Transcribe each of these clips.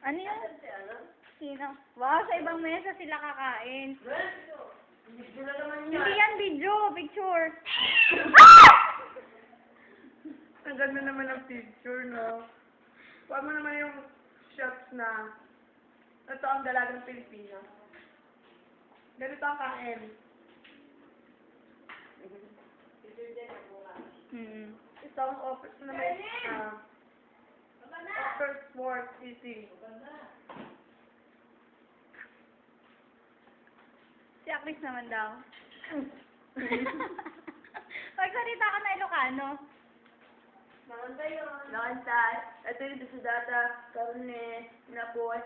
Ano yan? Sino? Wow, sa ibang mesa sila kakain. Video na naman Hindi yan video, picture. Ang ganda naman ng picture, no? Huwag mo naman yung shots na ito ang dalagang Pilipino. Ganito ang kain. Ito ang office na may office work easy. Si Akris naman daw. Magsalita ka na Ilocano. Nakantay. Ito yung data, karne, napoy.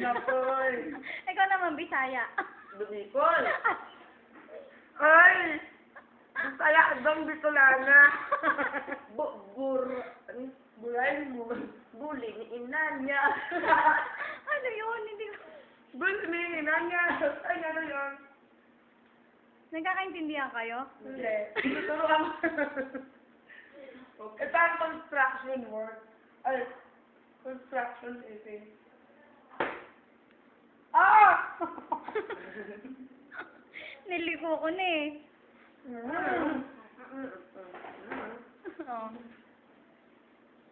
Napoy. Ikaw naman, Bisaya. Bumikol. Ay! Bisaya, dong Bicolana. Bulay mo. Buling, inan niya. Ano yun? Hindi ko... Buling, inan niya. Ay, ano yun? Nagkakaintindihan kayo? Hindi. Tuturuan mo. Ito ang construction work. Ay, construction is Niliko ko na eh. Oh.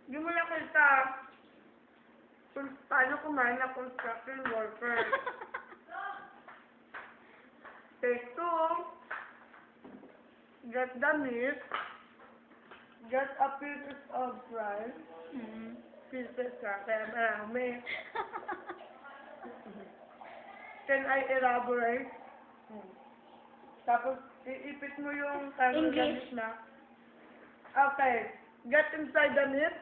Hindi mo nakita kung paano kumain na construction worker. Take two. Get the meat. Get a pieces of rice. Pieces ka, kaya marami. Can I elaborate? Tapos, iipit mo yung English. gamit na. Okay. Get inside the meat.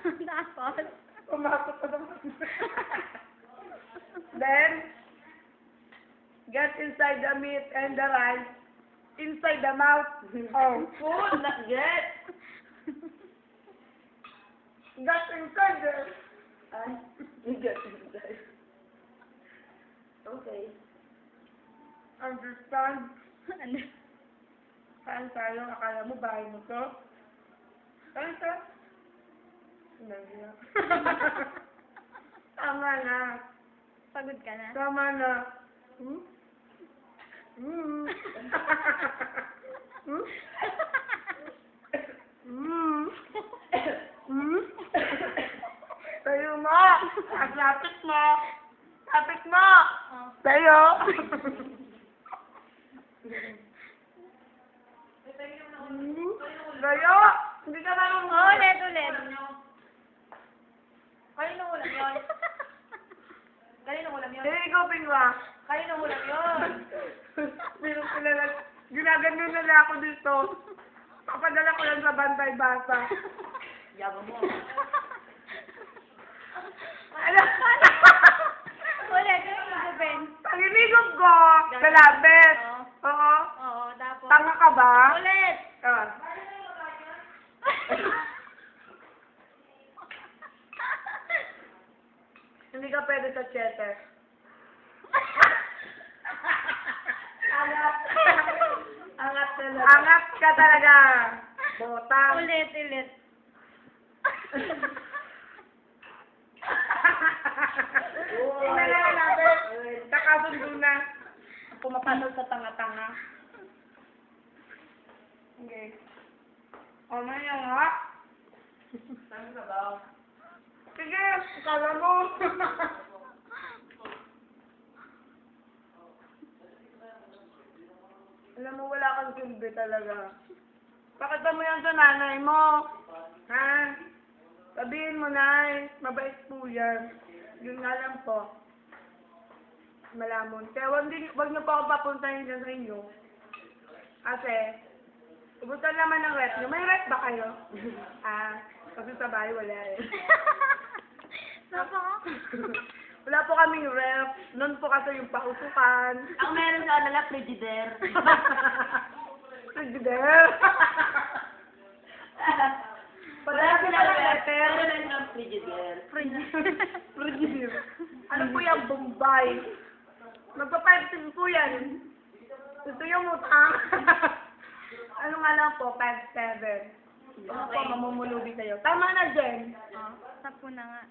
Tapos? Pumasok ka naman. Then, get inside the meat and the rice. Inside the mouth. Oh, food, not get. Get inside there. Ay, get inside. Okay. Understand? Ano? Saan tayo? Akala mo bahay mo to? Saan to? Hindi. Tama na. Pagod ka na? Tama na. Tayo mo! Lapit mo! Lapit mo! Oh. Tayo! Tayo! Hindi ka marunong. Oh, ulit. Kanino ulam yun? Kanino ulam yun? Eh, ikaw, Pingwa. Kanino ulam yun? Pero kilala, ginagano na lang ako dito. Papadala ko lang sa Bantay Basa. Yabang mo. Alam Ulit, Ben. Pag-inigog ko, galabet. Oo. Oo, tapos. Tanga ka ba? Ulit. Ah. Hindi ka pwede sa cheddar. Angat. Angat talaga. Angat ka talaga. Botang. Ulit. Tingnan na natin. Nakasundo na. Pumapasok sa tanga-tanga. Okay. O, na yan ha? Saan ka ba? Sige, kala mo. Alam mo, wala kang silbi talaga. Pakita mo yan sa nanay mo. Ha? Sabihin mo, Nay, mabait po yan. Yun nga lang po. Malamon. Kaya wag niyo po ako papuntahin dyan sa inyo. Kasi, ubusan naman ng rep niyo. May rep ba kayo? Kasi sa bahay wala eh. Napaka? Wala po kaming rep. Noon po kasi yung pausukan. Ang meron sa kanila, frigidaire. Frigidaire. Padala ko na lang letter. Meron lang silang frigidaire. Frigidaire. Ano po yung Bombay? Magpa-5 po yan. Ito yung utang. Ano nga lang po, 5-7. Ako, mamumulubi sa'yo. Tama na, Jen. Oh, 10 na nga.